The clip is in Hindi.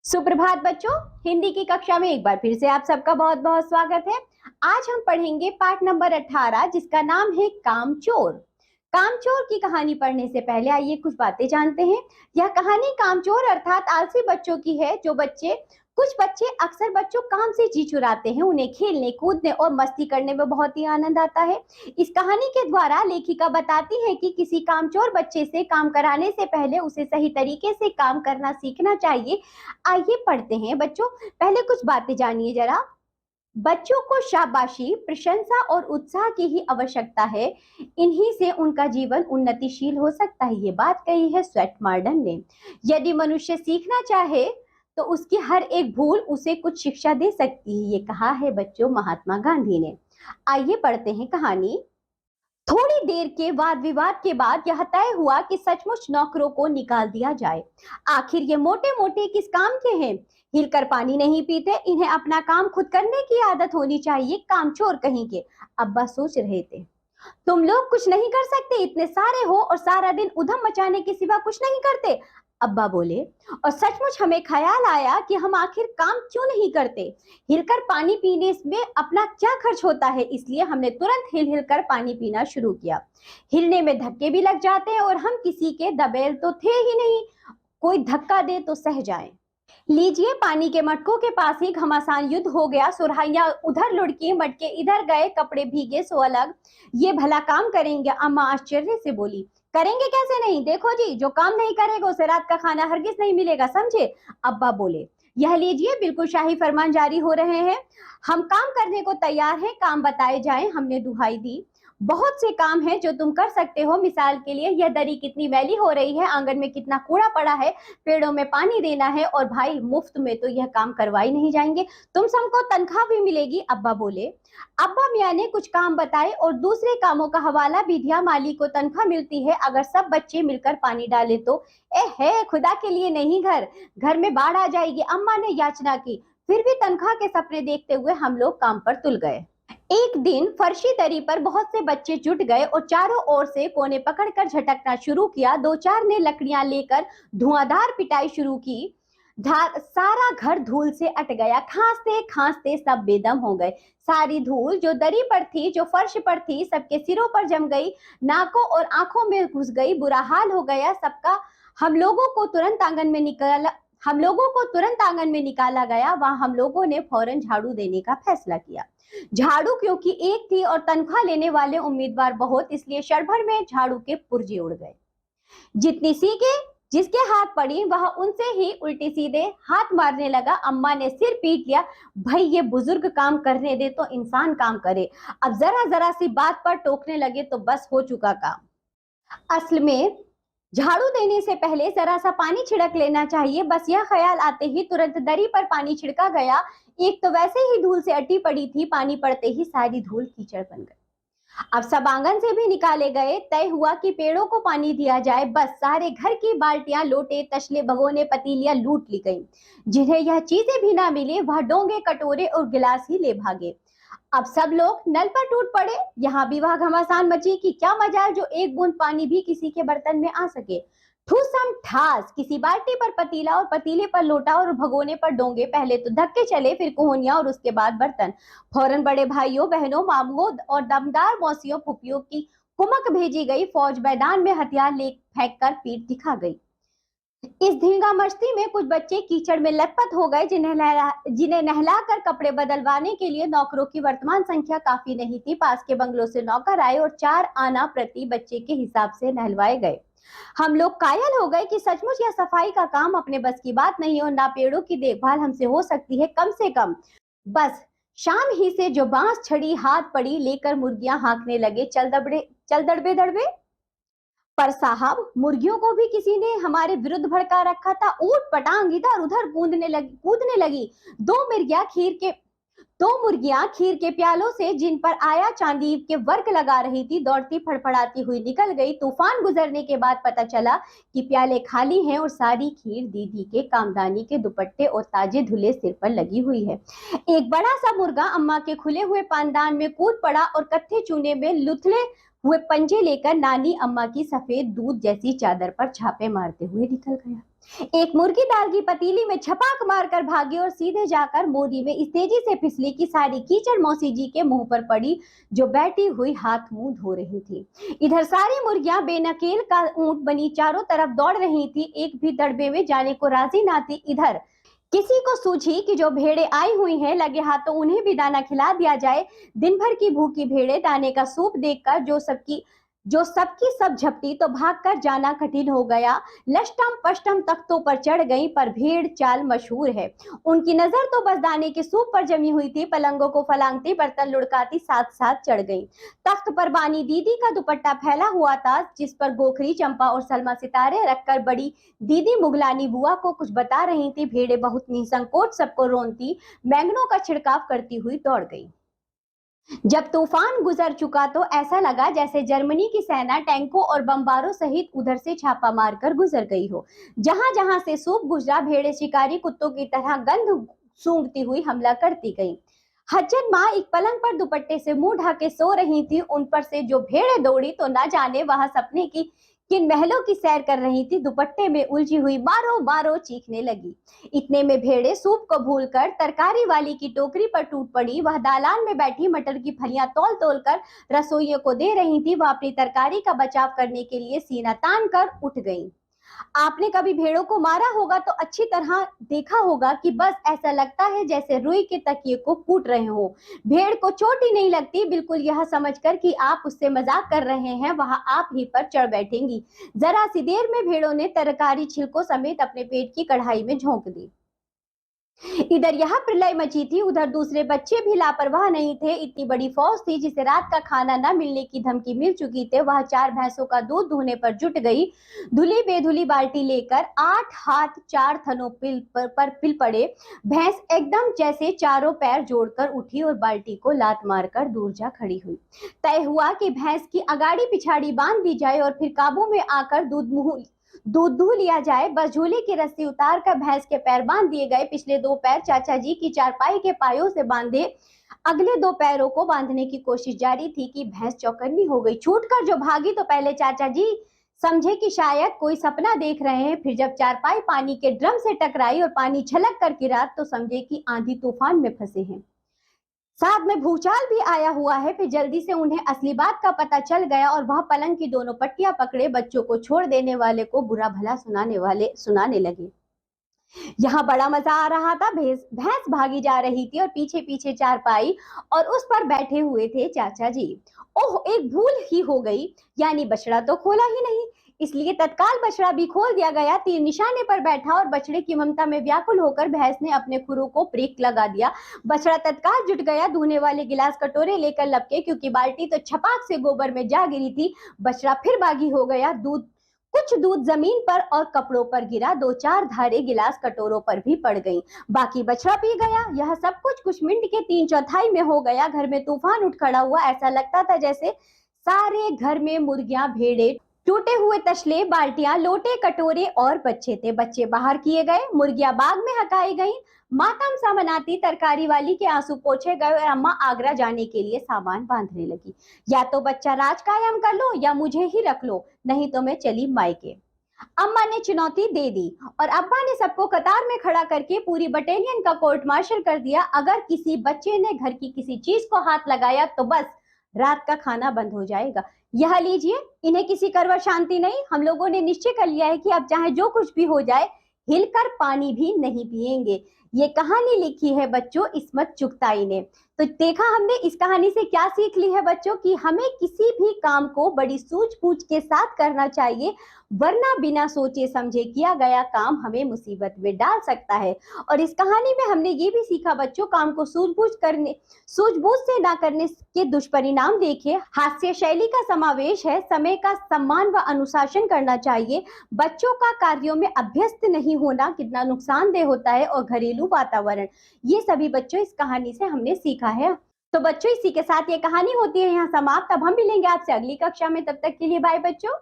सुप्रभात बच्चों। हिंदी की कक्षा में एक बार फिर से आप सबका बहुत बहुत स्वागत है। आज हम पढ़ेंगे पाठ नंबर 18 जिसका नाम है कामचोर। कामचोर की कहानी पढ़ने से पहले आइए कुछ बातें जानते हैं। यह कहानी कामचोर अर्थात आलसी बच्चों की है। कुछ बच्चे अक्सर बच्चों काम से जी चुराते हैं। उन्हें खेलने कूदने और मस्ती करने में बहुत ही आनंद आता है। इस कहानी के द्वारा लेखिका बताती है कि किसी कामचोर बच्चे से काम कराने से पहले उसे सही तरीके से काम करना सीखना चाहिए। आइए पढ़ते हैं बच्चों। पहले कुछ बातें जानिए जरा। बच्चों को शाबाशी, प्रशंसा और उत्साह की ही आवश्यकता है। इन्हीं से उनका जीवन उन्नतिशील हो सकता है। ये बात कही है स्वेट मार्डन ने। यदि मनुष्य सीखना चाहे तो उसकी हर एक भूल उसे कुछ शिक्षा दे सकती है। ये कहा है बच्चों महात्मा गांधी ने। आइए पढ़ते हैं कहानी। थोड़ी देर के वाद विवाद के बाद यह तय हुआ कि सचमुच नौकरों को निकाल दिया जाए। आखिर ये मोटे मोटे किस काम के हैं? हिलकर पानी नहीं पीते। इन्हें अपना काम खुद करने की आदत होनी चाहिए। कामचोर कहीं के। अब्बा सोच रहे थे, तुम लोग कुछ नहीं कर सकते? इतने सारे हो और सारा दिन उधम मचाने के सिवा कुछ नहीं करते। अब्बा बोले, और सचमुच हमें ख्याल आया कि हम आखिर काम क्यों नहीं करते। हिलकर पानी पीने में अपना क्या खर्च होता है, इसलिए हमने तुरंत हिल हिल कर पानी पीना शुरू किया। हिलने में धक्के भी लग जाते हैं और हम किसी के दबेल तो थे ही नहीं, कोई धक्का दे तो सह जाए। लीजिए, पानी के मटकों के पास ही घमासान युद्ध हो गया। सुरहाइयां उधर लुढ़की, मटके इधर गए, कपड़े भीगे सो अलग। ये भला काम करेंगे? अम्मा आश्चर्य से बोली। करेंगे कैसे नहीं? देखो जी, जो काम नहीं करेगा उसे रात का खाना हरगिज नहीं मिलेगा, समझे? अब्बा बोले, यह लीजिए, बिल्कुल शाही फरमान जारी हो रहे हैं। हम काम करने को तैयार हैं, काम बताए जाएं। हमने दुहाई दी। बहुत से काम हैं जो तुम कर सकते हो। मिसाल के लिए, यह दरी कितनी मैली हो रही है, आंगन में कितना कूड़ा पड़ा है, पेड़ों में पानी देना है। और भाई, मुफ्त में तो यह काम करवाई नहीं जाएंगे, तुम सबको तनख्वाह भी मिलेगी। अब्बा बोले। अब्बा मियाँ ने कुछ काम बताए और दूसरे कामों का हवाला भी दिया। माली को तनख्वाह मिलती है अगर सब बच्चे मिलकर पानी डाले तो। है खुदा के लिए नहीं, घर में बाढ़ आ जाएगी, अम्मा ने याचना की। फिर भी तनख्वाह के सपने देखते हुए हम लोग काम पर तुल गए। एक दिन फर्शी दरी पर बहुत से बच्चे जुट गए और चारों ओर से कोने पकड़कर झटकना शुरू किया। दो चार ने लकड़ियां लेकर धुआंधार पिटाई शुरू की। सारा घर धूल से अट गया। खांसते खांसते सब बेदम हो गए। सारी धूल जो दरी पर थी, जो फर्श पर थी, सबके सिरों पर जम गई, नाकों और आंखों में घुस गई। बुरा हाल हो गया सबका। हम लोगों को तुरंत आंगन में निकाला गया। वहां हम लोगों ने फौरन झाड़ू देने का फैसला किया। झाड़ू क्योंकि एक थी और तनख्वाह लेने वाले उम्मीदवार बहुत, इसलिए क्षण भर में झाड़ू के पुर्जे उड़ गए। जितनी सीखे जिसके हाथ पड़ी वह उनसे ही उल्टे सीधे हाथ मारने लगा। अम्मा ने सिर पीट लिया। भाई, ये बुजुर्ग काम करने दे तो इंसान काम करे। अब जरा जरा सी बात पर टोकने लगे तो बस हो चुका काम। असल में झाड़ू देने से पहले जरा सा पानी छिड़क लेना चाहिए। बस यह ख्याल आते ही तुरंत दरी पर पानी छिड़का गया। एक तो वैसे ही धूल से अटी पड़ी थी, पानी पड़ते ही सारी धूल कीचड़ बन गई। अब सब आंगन से भी निकाले गए। तय हुआ कि पेड़ों को पानी दिया जाए। बस सारे घर की बाल्टियां, लोटे, तसले, भगोने, पतीलियां लूट ली गई। जिन्हें यह चीजें भी ना मिले वह डोंगे, कटोरे और गिलास ही ले भागे। अब सब लोग नल पर टूट पड़े। यहाँ भी वह घमासान मची कि क्या मजाल जो एक बूंद पानी भी किसी के बर्तन में आ सके। ठूसम ठास, किसी बाल्टी पर पतीला और पतीले पर लोटा और भगोने पर डोंगे। पहले तो धक्के चले, फिर कोहनिया और उसके बाद बर्तन। फौरन बड़े भाइयों, बहनों, मामुओं और दमदार मौसियों, फुफियों की कुमक भेजी गई। फौज मैदान में हथियार ले फेंक कर पीठ दिखा गई। इस धींगा मस्ती में कुछ बच्चे कीचड़ में लथपथ हो गए। जिन्हें नहलाकर कपड़े बदलवाने के लिए नौकरों की वर्तमान संख्या काफी नहीं थी। पास के बंगलों से नौकर आए और 4 आना प्रति बच्चे के हिसाब से नहलवाए गए। हम लोग कायल हो गए कि सचमुच यह सफाई का काम अपने बस की बात नहीं और ना पेड़ों की देखभाल हमसे हो सकती है। कम से कम बस शाम ही से जो बांस, छड़ी, हाथ पड़ी लेकर मुर्गियां हाँकने लगे, चल दड़बे दड़बे। पर साहब, मुर्गियों को भी किसी ने हमारे विरुद्ध भड़का रखा था। ऊट पटांग इधर उधर कूदने लगी। दो मुर्गियां खीर के प्यालों से, जिन पर आया चांदी के वर्क लगा रही थी, दौड़ती फड़फड़ाती हुई निकल गई। तूफान गुजरने के बाद पता चला कि प्याले खाली हैं और सारी खीर दीदी के कामदानी के दुपट्टे और ताजे धुले सिर पर लगी हुई है। एक बड़ा सा मुर्गा अम्मा के खुले हुए पानदान में कूद पड़ा और कत्थे चूने में लुथले हुए पंजे लेकर नानी अम्मा की सफेद दूध जैसी चादर पर छापे मारते हुए निकल गया। एक मुर्गी दाल की पतीली में छपाक मारकर भागी और सीधे जाकर मोरी में इस तेजी से फिसली कि सारी कीचड़ मौसी जी के मुंह पर पड़ी, जो बैठी हुई हाथ मुंह धो रही थी। इधर सारी मुर्गियां बेनकेल का ऊंट बनी चारों तरफ दौड़ रही थी, एक भी दड़बे में जाने को राजी ना थी। इधर किसी को सूझी कि जो भेड़े आई हुई हैं, लगे हाथों उन्हें भी दाना खिला दिया जाए। दिन भर की भूखी भेड़े दाने का सूप देखकर जो सबकी सब झपटी तो भागकर जाना कठिन हो गया। लष्टम पष्टम तख्तों पर चढ़ गई, पर भेड़ चाल मशहूर है। उनकी नजर तो बस दाने के सूप पर जमी हुई थी। पलंगों को फलांगती, बर्तन लुढ़काती साथ साथ चढ़ गई। तख्त पर बानी दीदी का दुपट्टा फैला हुआ था, जिस पर गोखरी, चंपा और सलमा सितारे रखकर बड़ी दीदी मुगलानी बुआ को कुछ बता रही थी। भेड़े बहुत निसंकोच सबको रोनती, बैंगनों का छिड़काव करती हुई दौड़ गई। जब तूफान गुजर चुका तो ऐसा लगा जैसे जर्मनी की सेना टैंकों और बमबारों सहित उधर से छापा मारकर गुजर गई हो। जहां जहां से सूप गुजरा, भेड़े शिकारी कुत्तों की तरह गंध सूंघती हुई हमला करती गई। हज्जत माँ एक पलंग पर दुपट्टे से मुंह ढके सो रही थी। उन पर से जो भेड़े दौड़ी तो ना जाने वहां सपने की किन महलों की सैर कर रही थी। दुपट्टे में उलझी हुई मारो मारो चीखने लगी। इतने में भेड़े सूप को भूलकर तरकारी वाली की टोकरी पर टूट पड़ी। वह दालान में बैठी मटर की फलियां तौल तौल कर रसोइयों को दे रही थी। वह अपनी तरकारी का बचाव करने के लिए सीना तान कर उठ गई। आपने कभी भेड़ों को मारा होगा तो अच्छी तरह देखा होगा कि बस ऐसा लगता है जैसे रुई के तकिए को कूट रहे हो। भेड़ को चोट ही नहीं लगती, बिल्कुल यह समझकर कि आप उससे मजाक कर रहे हैं वहां आप ही पर चढ़ बैठेंगी। जरा सी देर में भेड़ों ने तरकारी छिलकों समेत अपने पेट की कढ़ाई में झोंक दी। इधर यहाँ प्रलय मची थी, उधर दूसरे बच्चे भी लापरवाह नहीं थे। इतनी बड़ी फौज थी जिसे रात का खाना न मिलने की धमकी मिल चुकी थी। वह 4 भैंसों का दूध दुहने पर जुट गई। धुली बेधुली बाल्टी लेकर 8 हाथ 4 थनों पर पिल पड़े। भैंस एकदम जैसे चारों पैर जोड़कर उठी और बाल्टी को लात मारकर दूर जा खड़ी हुई। तय हुआ कि भैंस की अगाड़ी पिछाड़ी बांध दी जाए और फिर काबू में आकर दूध दूह लिया जाए। बस झूले की रस्सी उतार कर भैंस के पैर बांध दिए गए। पिछले 2 पैर चाचा जी की चारपाई के पायों से बांधे, अगले 2 पैरों को बांधने की कोशिश जारी थी कि भैंस चौकन्नी हो गई। छूटकर जो भागी तो पहले चाचा जी समझे कि शायद कोई सपना देख रहे हैं। फिर जब चारपाई पानी के ड्रम से टकराई और पानी छलक कर गिरा तो समझे कि आंधी तूफान में फंसे हैं, साथ में भूचाल भी आया हुआ है। फिर जल्दी से उन्हें असली बात का पता चल गया और वह पलंग की दोनों पट्टियां पकड़े बच्चों को छोड़ देने वाले को बुरा भला सुनाने लगे। यहाँ बड़ा मजा आ रहा था। भैंस भागी जा रही थी और पीछे पीछे चारपाई और उस पर बैठे हुए थे चाचा जी। ओह, एक भूल ही हो गई, यानी बछड़ा तो खोला ही नहीं, इसलिए तत्काल बछड़ा भी खोल दिया गया। तीर निशाने पर बैठा और बछड़े की ममता में व्याकुल होकर भैंस ने अपने खुरों को ब्रेक लगा दिया। बछड़ा तत्काल जुट गया, धोने वाले गिलास कटोरे लेकर लपके, क्योंकि बाल्टी तो छपाक से गोबर में जा गिरी थी। बछड़ा फिर बागी हो गया। कुछ दूध जमीन पर और कपड़ों पर गिरा। 2-4 धारे गिलास कटोरों पर भी पड़ गईं। बाकी बछड़ा पी गया। यह सब कुछ मिनट के 3/4 में हो गया। घर में तूफान उठ खड़ा हुआ। ऐसा लगता था जैसे सारे घर में मुर्गियां, भेड़े, टूटे हुए तसले, बाल्टियां, लोटे, कटोरे और बच्चे थे। बच्चे बाहर किए गए, मुर्गियां बाग में हकाई गईं। मातम सा मनाती तरकारी वाली के आंसू पोंछे गए और अम्मा आगरा जाने के लिए सामान बांधने लगी। या तो बच्चा राज कायम कर लो या मुझे ही रख लो, नहीं तो मैं चली मायके। अम्मा ने चुनौती दे दी और अब्बा ने सबको कतार में खड़ा करके पूरी बटालियन का कोर्ट मार्शल कर दिया। अगर किसी बच्चे ने घर की किसी चीज को हाथ लगाया तो बस रात का खाना बंद हो जाएगा। यह लीजिए, इन्हें किसी करवट शांति नहीं। हम लोगों ने निश्चय कर लिया है कि अब चाहे जो कुछ भी हो जाए, हिलकर पानी भी नहीं पिएंगे। ये कहानी लिखी है बच्चों इस्मत चुगताई ने। तो देखा हमने इस कहानी से क्या सीख ली है बच्चों, कि हमें किसी भी काम को बड़ी सूझबूझ के साथ करना चाहिए, वरना बिना सोचे समझे किया गया काम हमें मुसीबत में डाल सकता है। और इस कहानी में हमने ये भी सीखा बच्चों, काम को सूझबूझ से ना करने के दुष्परिणाम देखे। हास्य शैली का समावेश है, समय का सम्मान व अनुशासन करना चाहिए, बच्चों का कार्यों में अभ्यस्त नहीं होना कितना नुकसानदेह होता है, और घरेलू वातावरण, ये सभी बच्चों इस कहानी से हमने सीखा है। तो बच्चों इसी के साथ ये कहानी होती है यहाँ समाप्त। अब हम मिलेंगे आपसे अगली कक्षा में, तब तक के लिए बाय बच्चों।